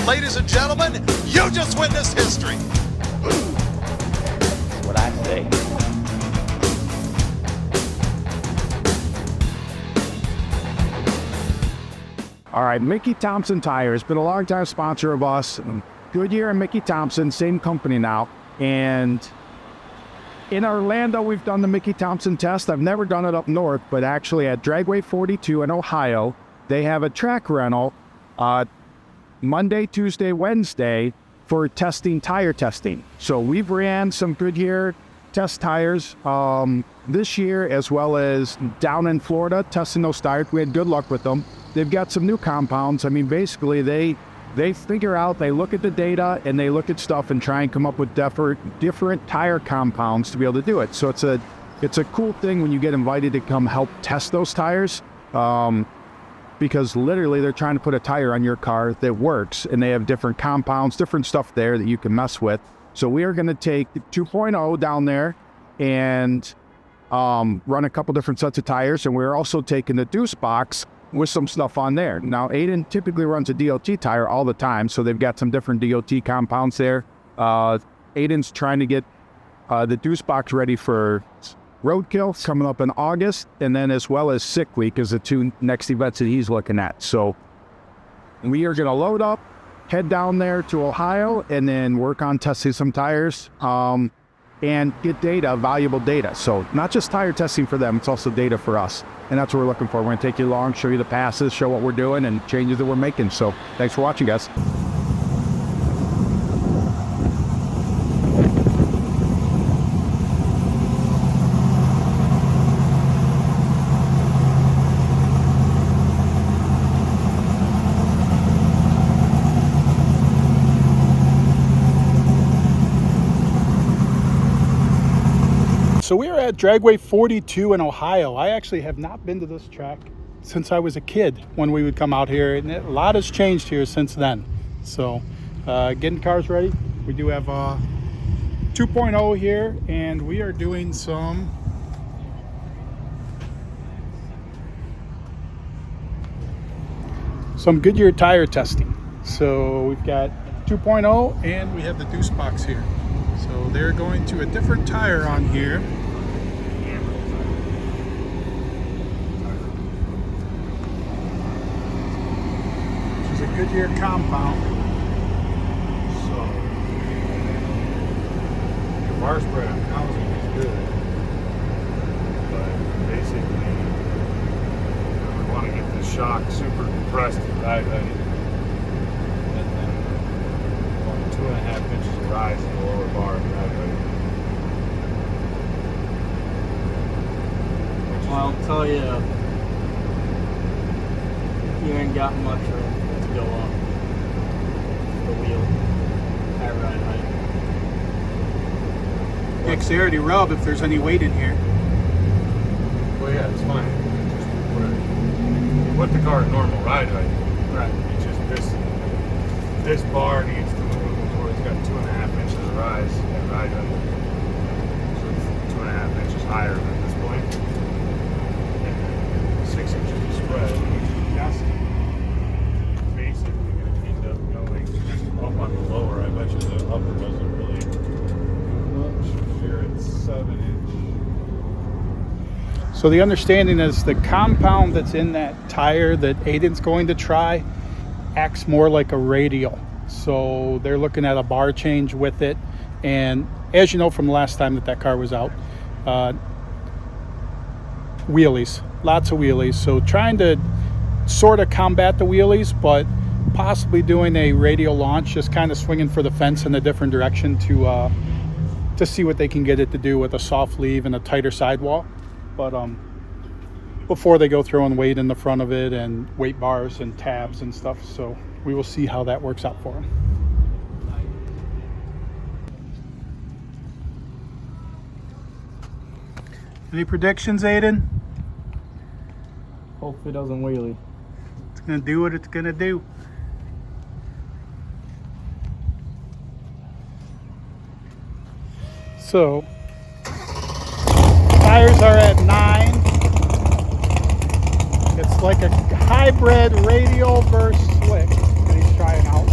ladies and gentlemen, you just witnessed history. That's what I say. All right, Mickey Thompson Tires, been a long-time sponsor of us. Goodyear and Mickey Thompson, same company now. And in Orlando, we've done the Mickey Thompson test. I've never done it up north, but actually at Dragway 42 in Ohio, they have a track rental Monday, Tuesday, Wednesday for tire testing. So we've ran some Goodyear test tires this year, as well as down in Florida, testing those tires. We had good luck with them. They've got some new compounds. I mean, basically, they figure out, they look at the data and they look at stuff and try and come up with different tire compounds to be able to do it. So it's a cool thing when you get invited to come help test those tires, because literally they're trying to put a tire on your car that works, and they have different compounds, different stuff there that you can mess with. So we are going to take 2.0 down there and run a couple different sets of tires, and we're also taking the deuce box with some stuff on there. Now, Aiden typically runs a DOT tire all the time, so they've got some different DOT compounds there. Aiden's trying to get the deuce box ready for Roadkill coming up in August, and then as well as Sick Week is the two next events that he's looking at. So we are going to load up, head down there to Ohio, and then work on testing some tires and get data, valuable data. So not just tire testing for them, it's also data for us. And that's what we're looking for. We're going to take you along, show you the passes, show what we're doing, and changes that we're making. So thanks for watching, guys. So we are at Dragway 42 in Ohio. I actually have not been to this track since I was a kid when we would come out here, and a lot has changed here since then. So getting cars ready. We do have 2.0 here, and we are doing some Goodyear tire testing. So we've got 2.0 and we have the deuce box here. So they're going to a different tire on here. Which is a Goodyear compound. So the bar spread on housing is good. But basically we want to get the shock super compressed and ride ready. And then we want 2.5 inches of rise in the lower bar and ride ready. Well, I'll tell you, you ain't got much room for it to go up the wheel at ride height. Dexterity rub if there's any weight in here. Well, yeah, it's fine. Just put the car at normal ride height. Right. It's just this bar needs to move to where it's got 2.5 inches of rise at ride height. So it's 2.5 inches higher than this point. And 6 inches of spread. That's basically going to end up going up on the lower. I bet you the upper doesn't really much. Here it's 7 inch. So the understanding is the compound that's in that tire that Aiden's going to try acts more like a radial. So they're looking at a bar change with it. And as you know from the last time that car was out, wheelies, lots of wheelies. So trying to sort of combat the wheelies, but possibly doing a radial launch, just kind of swinging for the fence in a different direction to see what they can get it to do with a soft leave and a tighter sidewall. But before they go throwing weight in the front of it and weight bars and tabs and stuff. So we will see how that works out for them. Any predictions, Aiden? Hope it doesn't wheelie. It's going to do what it's going to do. So, tires are at 9. It's like a hybrid radial versus slick that he's trying out.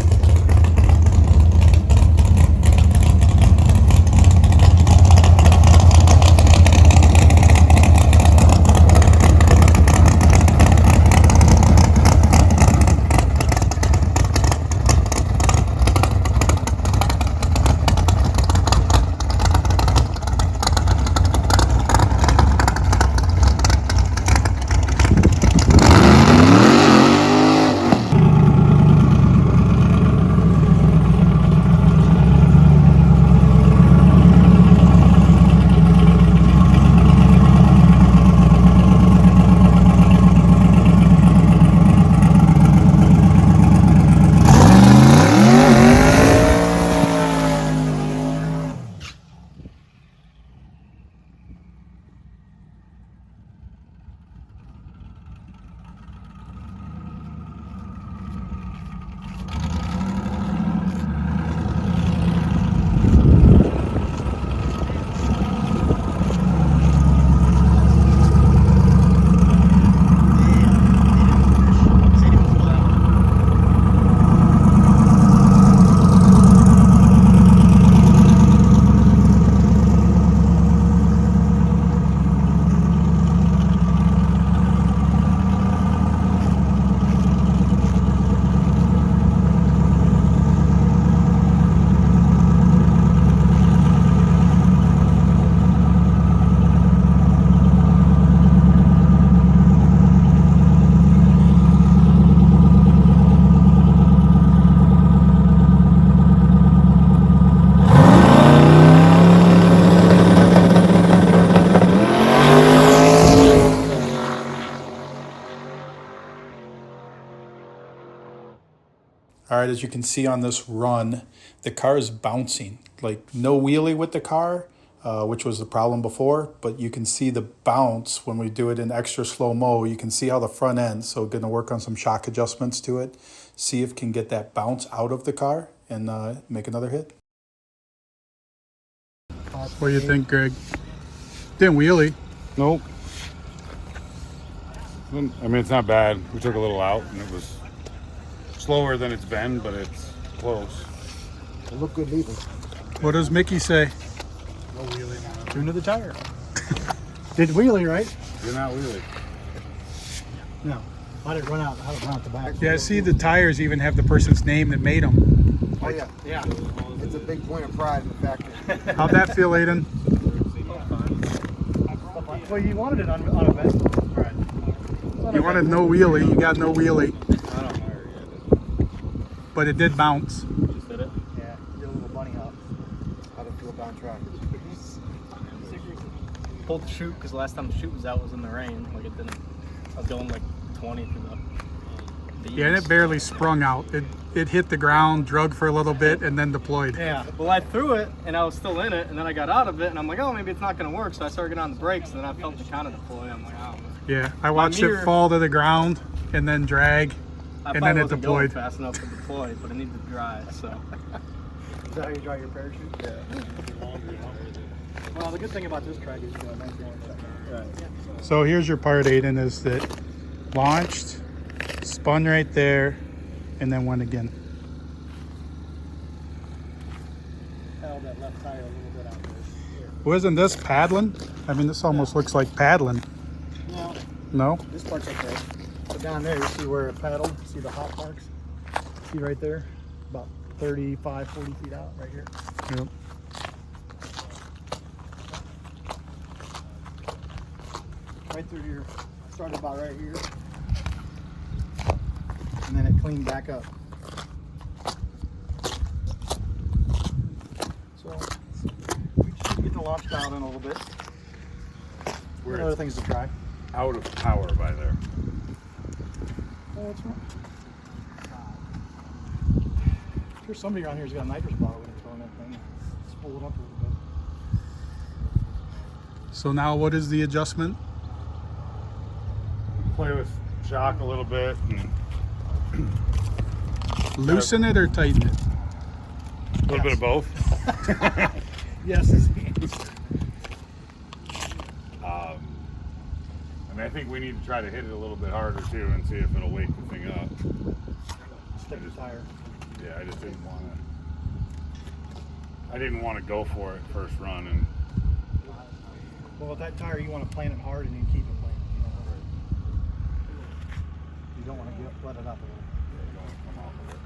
right, as you can see on this run, the car is bouncing. Like no wheelie with the car, which was the problem before, but you can see the bounce when we do it in extra slow-mo. You can see how the front end, so going to work on some shock adjustments to it, see if can get that bounce out of the car and make another hit. What do you think, Greg? Didn't wheelie. Nope. I mean, it's not bad. We took a little out, and it was slower than it's been, but it's close. It looked good leaving. What does Mickey say? No wheelie. Tune to the tire. Did wheelie, right? You're not wheelie. No. How'd it run out? How'd it run out the back? Yeah, see, the tires even have the person's name that made them. Oh, yeah. Yeah. It's a big point of pride in the factory. How'd that feel, Aiden? Well, you wanted it on a vest. You wanted no wheelie. You got no wheelie. But it did bounce. Just did it. Yeah, did a little bunny hop. How'd it feel down track? Pulled the chute because last time the chute was out was in the rain. Like it didn't. I was going like 20 through the Yeah, and it barely sprung out. It hit the ground, drug for a little bit, and then deployed. Yeah. Well, I threw it and I was still in it, and then I got out of it, and I'm like, oh, maybe it's not going to work. So I started getting on the brakes, and then I felt the counter deploy. I'm like, oh. Yeah, I watched it fall to the ground and then drag, I and probably then it wasn't going deployed. fast enough to deploy, but it needed to dry. So. Is that how you dry your parachute? Yeah. Well, the good thing about this track is you got a nice long shutdown. Right. So here's your part, Aiden, is that launched, spun right there, and then went again. Held that left tire a little bit out there. Here. Wasn't this paddling? I mean, this almost looks like paddling. No, No? this part's okay. So down there, you see where it paddled? See the hot marks? See right there? About 35, 40 feet out right here. Yep. Right through here. Started about right here. And then it cleaned back up. So we should get the launch dialed in a little bit. Where Other it's things to try. out of power by there. Oh, what's wrong? There's somebody around here who's got a nitrous bottle when it's throwing that thing. Let's pull it up a little bit. So now what is the adjustment? Play with shock a little bit. And Loosen it or tighten it? a little bit of both. Yes. I mean, I think we need to try to hit it a little bit harder too and see if it'll wake the thing up. Stick the tire. Yeah, I just didn't want to go for it first run, and Well, with that tire, you want to plant it hard and then keep it planted. You don't want to let it up a little. you don't want to come off of it.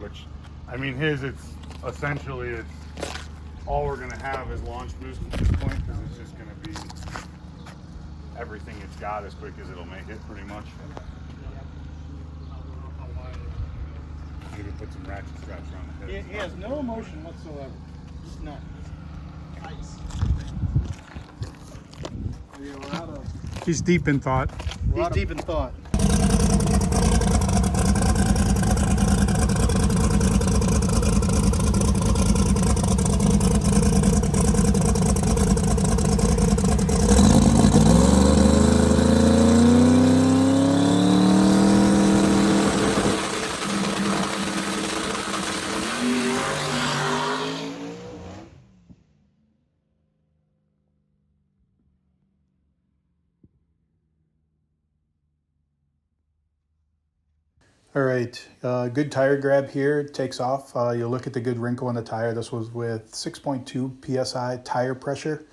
Which, I mean, it's essentially it's all we're gonna have is launch boost at this point, because it's just gonna be everything it's got as quick as it'll make it, pretty much. Maybe put some ratchet straps around the head. He has no motion whatsoever. Just none. Yeah, we're out of. He's deep in thought. He's deep in thought. All right, good tire grab here. It takes off. You'll look at the good wrinkle in the tire. This was with 6.2 PSI tire pressure.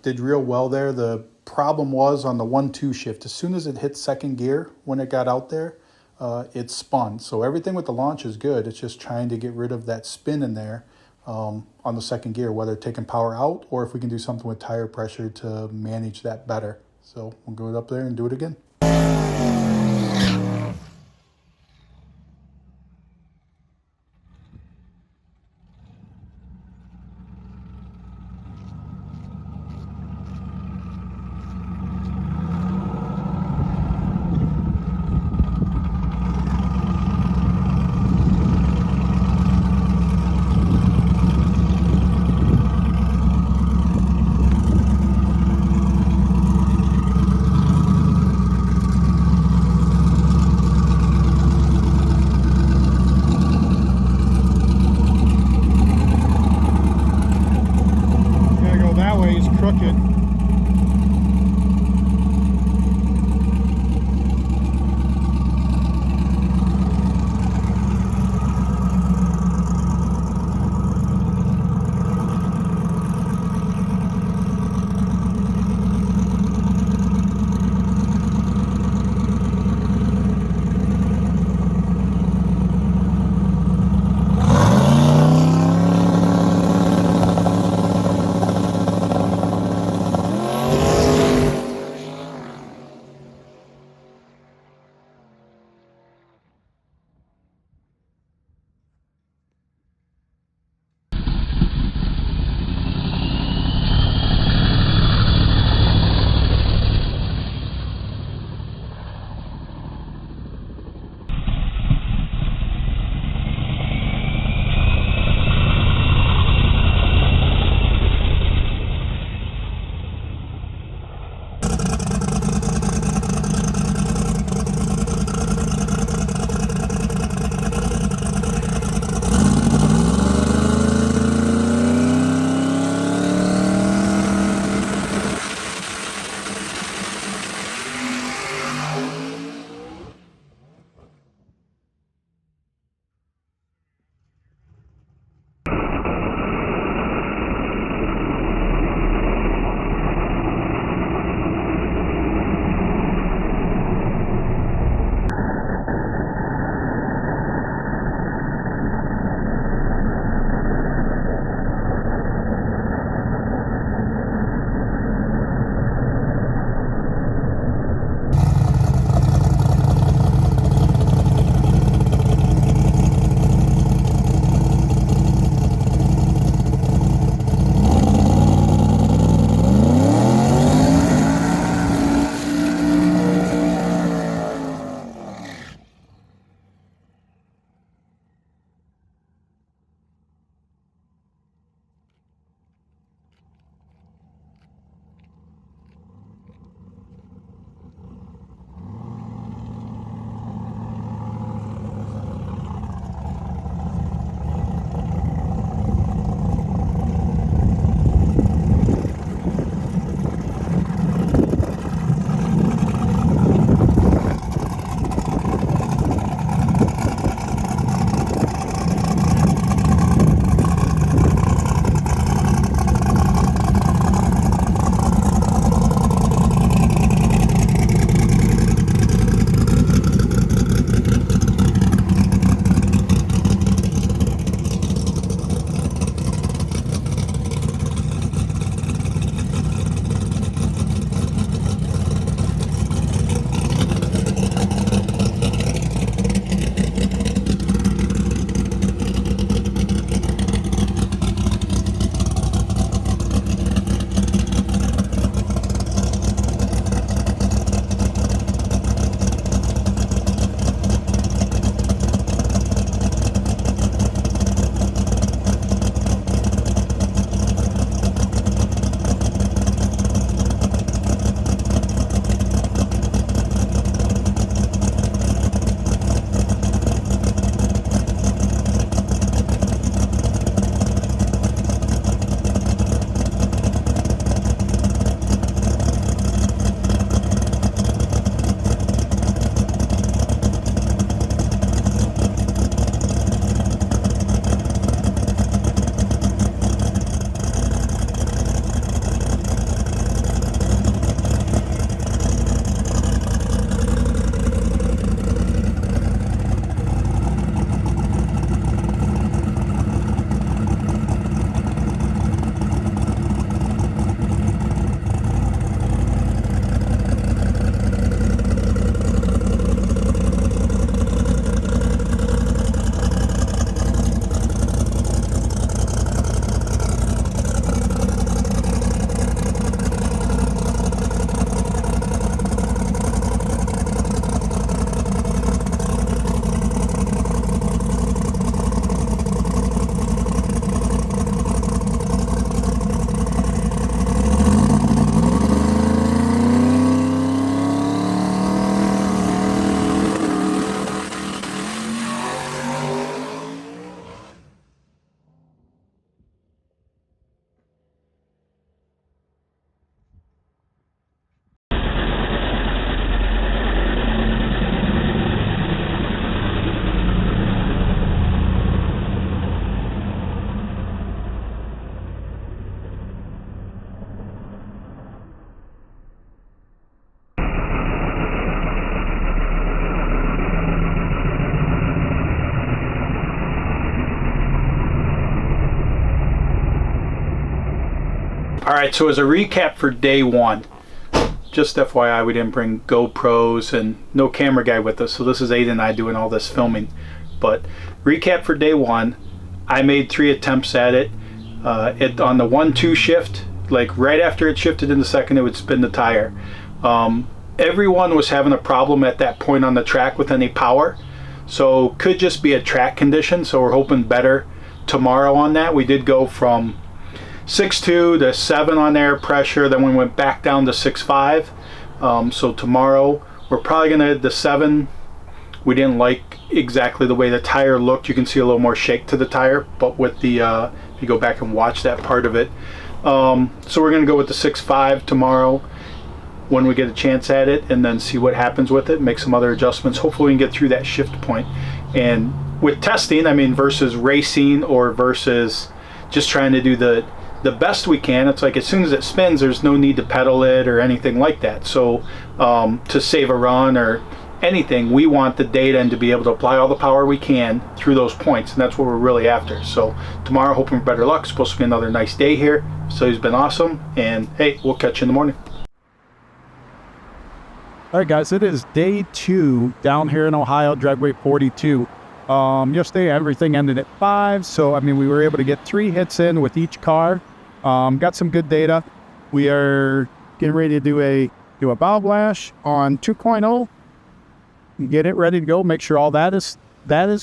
Did real well there. The problem was on the 1-2 shift. As soon as it hit second gear, when it got out there, it spun. So everything with the launch is good. It's just trying to get rid of that spin in there on the second gear, whether taking power out or if we can do something with tire pressure to manage that better. So we'll go up there and do it again. All right, so as a recap for day one, just FYI, we didn't bring GoPros and no camera guy with us, so this is Aiden and I doing all this filming. But recap for day one, I made 3 attempts at it. On the 1-2 shift, like right after it shifted in the second, it would spin the tire. Everyone was having a problem at that point on the track with any power, so could just be a track condition. So we're hoping better tomorrow on that. We did go from 6.2 to 7 on air pressure, then we went back down to 6.5. So tomorrow we're probably gonna, the 7, we didn't like exactly the way the tire looked. You can see a little more shake to the tire, but with the if you go back and watch that part of it, so we're gonna go with the 6.5 tomorrow when we get a chance at it, and then see what happens with it, make some other adjustments. Hopefully we can get through that shift point. And with testing, I mean, versus racing or versus just trying to do the best we can, it's like as soon as it spins, there's no need to pedal it or anything like that. So to save a run or anything, we want the data and to be able to apply all the power we can through those points, and that's what we're really after. So tomorrow, hoping for better luck. It's supposed to be another nice day here, so it's been awesome, and hey, we'll catch you in the morning. All right, guys, it is day 2 down here in Ohio, driveway 42. Yesterday, everything ended at 5, so I mean, we were able to get 3 hits in with each car. Got some good data. We are getting ready to do a bow lash on 2.0. Get it ready to go. Make sure all that is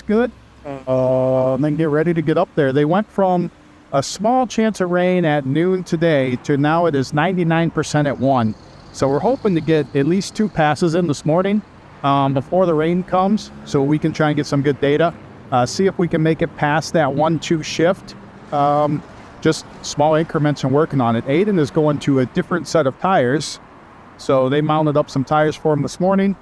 good. And then get ready to get up there. They went from a small chance of rain at noon today to now it is 99% at 1. So we're hoping to get at least 2 passes in this morning before the rain comes, so we can try and get some good data. See if we can make it past that 1-2 shift. Just small increments and working on it. Aiden is going to a different set of tires, so they mounted up some tires for him this morning.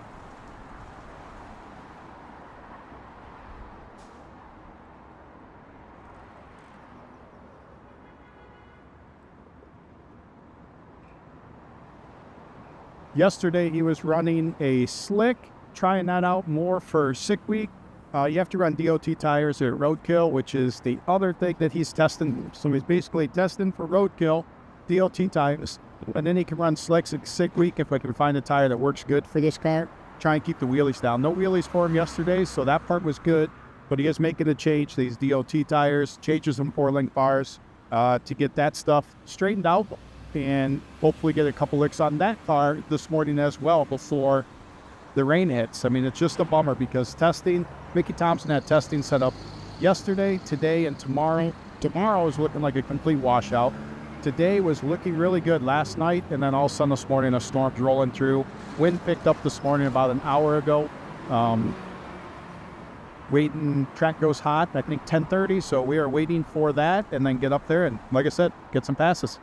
Yesterday he was running a slick, trying that out more for sick week. You have to run DOT tires at roadkill, which is the other thing that he's testing. So he's basically testing for roadkill, DOT tires, and then he can run slicks at sick week if I can find a tire that works good for this car. Try and keep the wheelies down. No wheelies for him yesterday, so that part was good. But he is making a change to these DOT tires, changes some 4-link bars to get that stuff straightened out, and hopefully get a couple licks on that car this morning as well before the rain hits. I mean, it's just a bummer because testing, Mickey Thompson had testing set up yesterday, today, and tomorrow. Tomorrow is looking like a complete washout. Today was looking really good last night, and then all of a sudden this morning a storm's rolling through. Wind picked up this morning about an hour ago. Waiting, track goes hot, I think 10:30, so we are waiting for that and then get up there and, like I said, get some passes.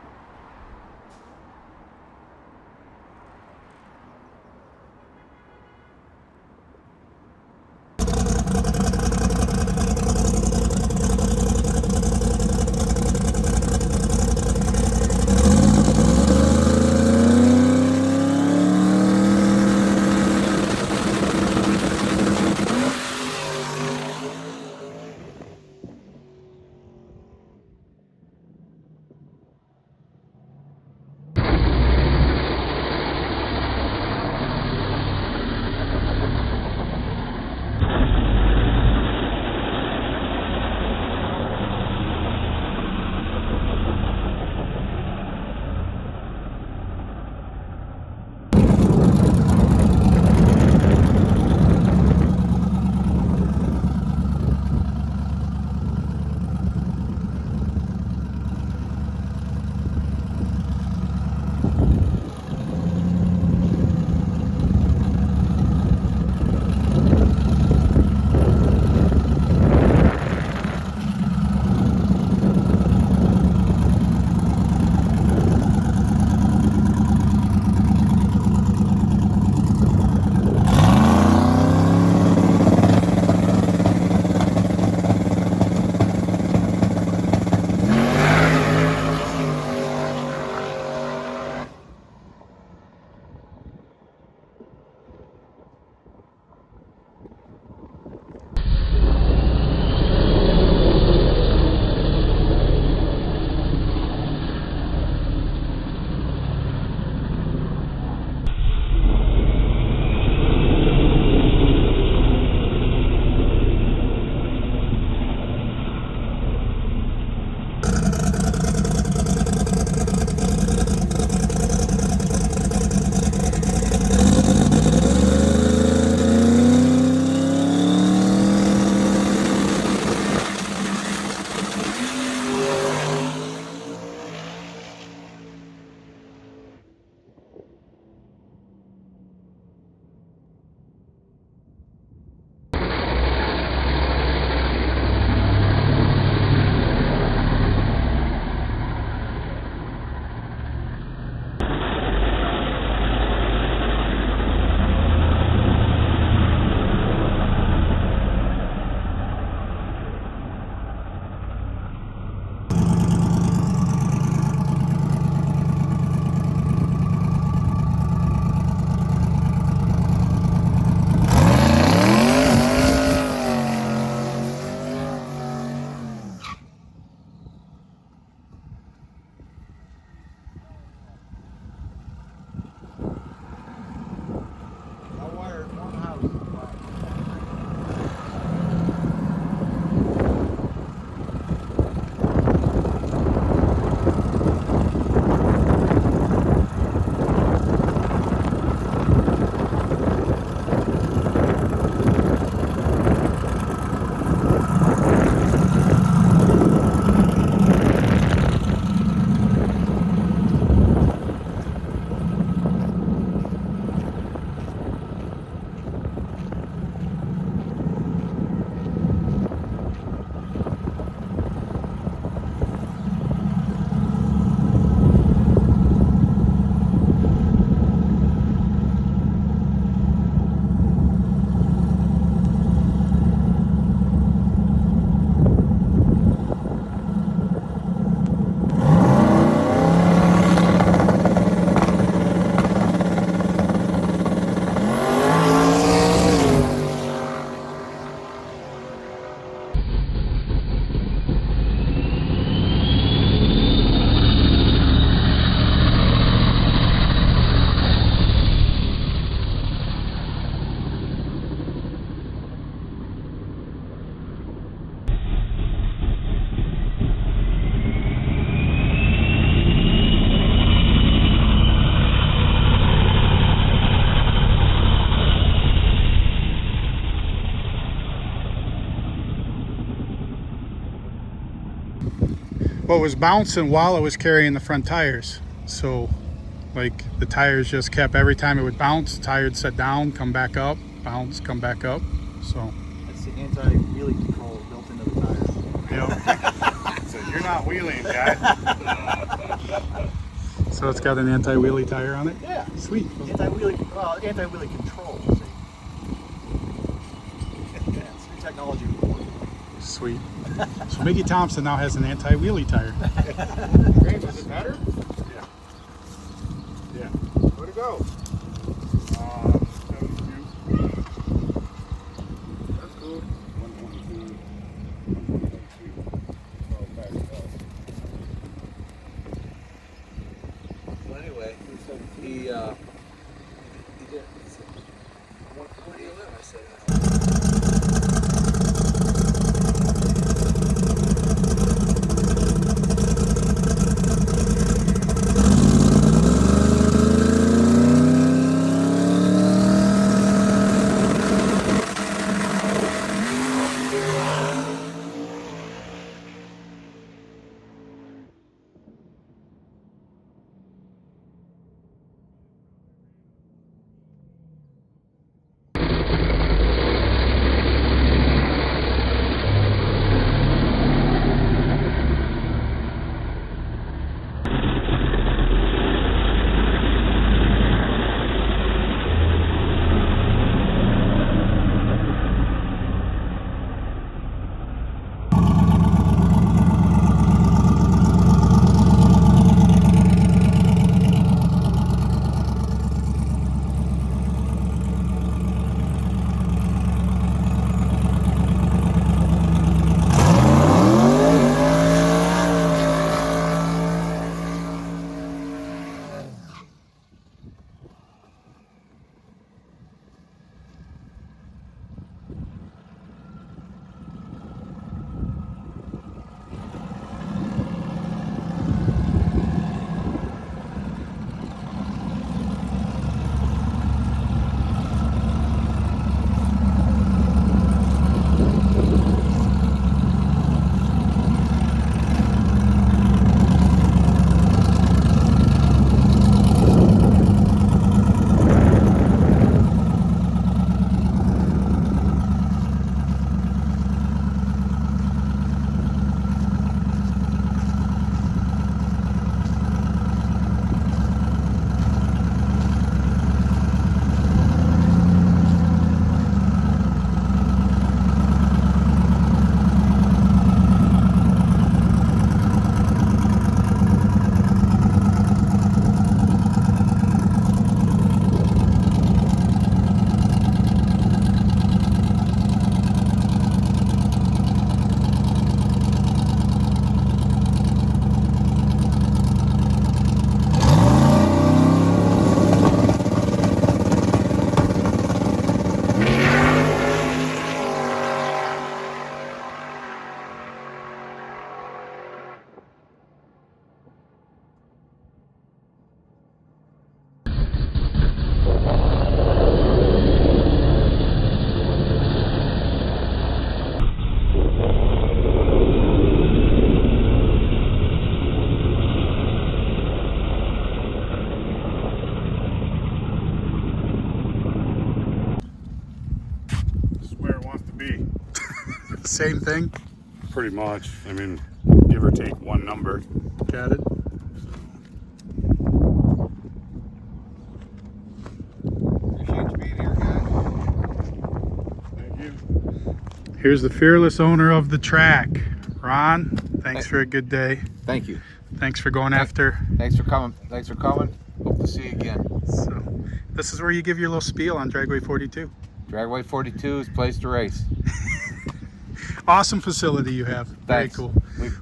Well, it was bouncing while it was carrying the front tires. So, like, the tires just kept, every time it would bounce, the tire would set down, come back up, bounce, come back up. So. That's the anti-wheelie control built into the tire. So you're not wheeling, guy. So it's got an anti-wheelie tire on it? Yeah. Sweet. Anti-wheelie control. See. Yeah, it's new technology. Sweet. So Mickey Thompson now has an anti-wheelie tire. Great, does it matter? Yeah. Yeah. Where'd it go? That's cool. 122. 122. Oh, back it up. Well, anyway, he did. He said, "Where do you live?" I said, Same thing? Pretty much. I mean, give or take one number. Got it. "Appreciate you being here, guys." Thank you. Here's the fearless owner of the track. Ron, thanks for a good day. Thank you. Thanks for going after. Thanks for coming. Thanks for coming. Hope to see you again. So, this is where you give your little spiel on Dragway 42. Dragway 42 is place to race. Awesome facility you have. Very Thanks. cool.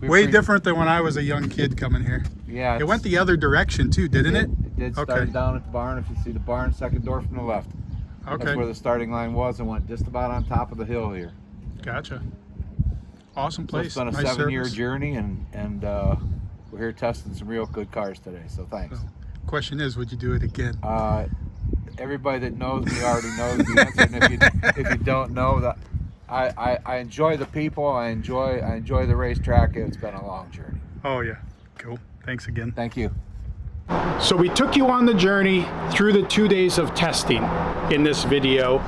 We Way different than when I was a young kid coming here. Yeah. It went the other direction too, didn't it? It did. Started Okay. down at the barn. If you see the barn, second door from the left. Okay. That's where the starting line was, and went just about on top of the hill here. Gotcha. Awesome So place. it's been a Nice 7-year service. journey, and we're here testing some real good cars today. So thanks. Question is, would you do it again? Everybody that knows me already knows the answer. And if you don't know that, I enjoy the people. I enjoy the racetrack. It's been a long journey. Oh yeah, cool. Thanks again. Thank you. So we took you on the journey through the 2 days of testing in this video.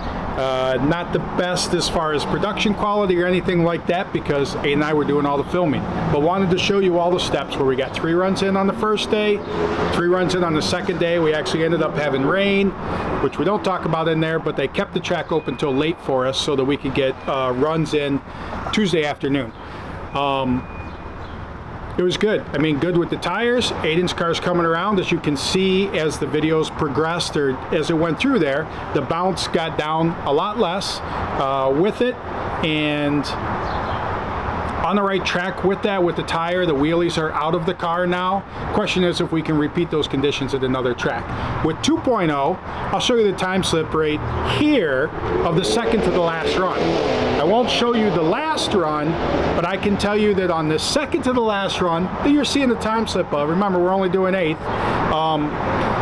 Not the best as far as production quality or anything like that, because A and I were doing all the filming, but wanted to show you all the steps where we got 3 runs in on the first day, 3 runs in on the second day. We actually ended up having rain, which we don't talk about in there, but they kept the track open till late for us so that we could get runs in Tuesday afternoon. It was good. I mean, good with the tires. Aiden's car's coming around. As you can see, as the videos progressed, or as it went through there, the bounce got down a lot less with it, and on the right track with that, with the tire. The wheelies are out of the car now. Question is if we can repeat those conditions at another track. With 2.0, I'll show you the time slip rate here of the second to the last run. I won't show you the last run, but I can tell you that on the second to the last run that you're seeing the time slip of, remember we're only doing 8th,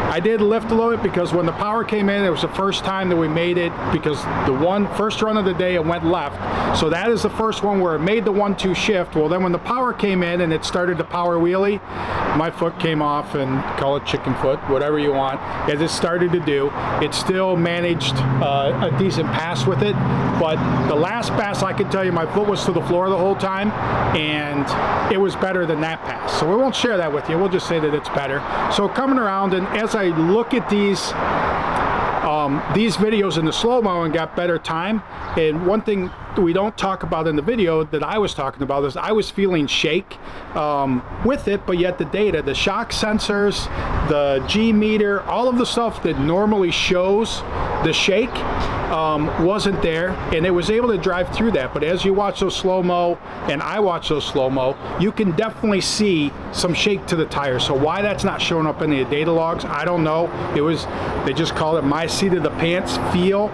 I did lift a little bit because when the power came in, it was the first time that we made it, because the first run of the day it went left. So that is the first one where it made the 1-2 shift. Well, then when the power came in and it started the power wheelie, my foot came off, and call it chicken foot, whatever you want, as it started to do. It still managed a decent pass with it, but the last pass, I can tell you my foot was to the floor the whole time, and it was better than that pass. So we won't share that with you. We'll just say that it's better. So coming around, and as I look at these videos in the slow-mo and got better time, and one thing we don't talk about in the video that I was talking about is I was feeling shake with it, but yet the data, the shock sensors, the G meter, all of the stuff that normally shows the shake wasn't there, and it was able to drive through that. But as you watch those slow-mo, and I watch those slow-mo, you can definitely see some shake to the tire. So why that's not showing up in the data logs, I don't know. They just called it my seat of the pants feel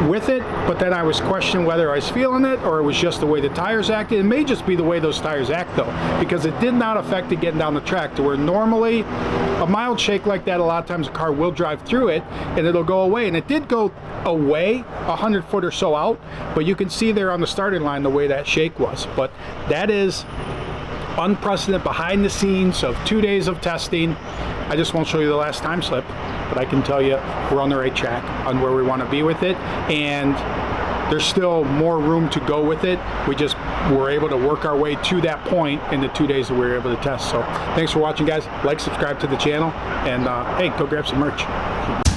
with it, but then I was questioning whether I was feeling it or it was just the way the tires acted. It may just be the way those tires act though, because it did not affect it getting down the track, to where normally a mild shake like that, a lot of times a car will drive through it and it'll go away, and it did go away 100 foot or so out, but you can see there on the starting line the way that shake was. But that is unprecedented behind the scenes of 2 days of testing. I just won't show you the last time slip, but I can tell you we're on the right track on where we want to be with it, and there's still more room to go with it. We just were able to work our way to that point in the 2 days that we were able to test. So thanks for watching, guys. Like, subscribe to the channel, and hey, go grab some merch.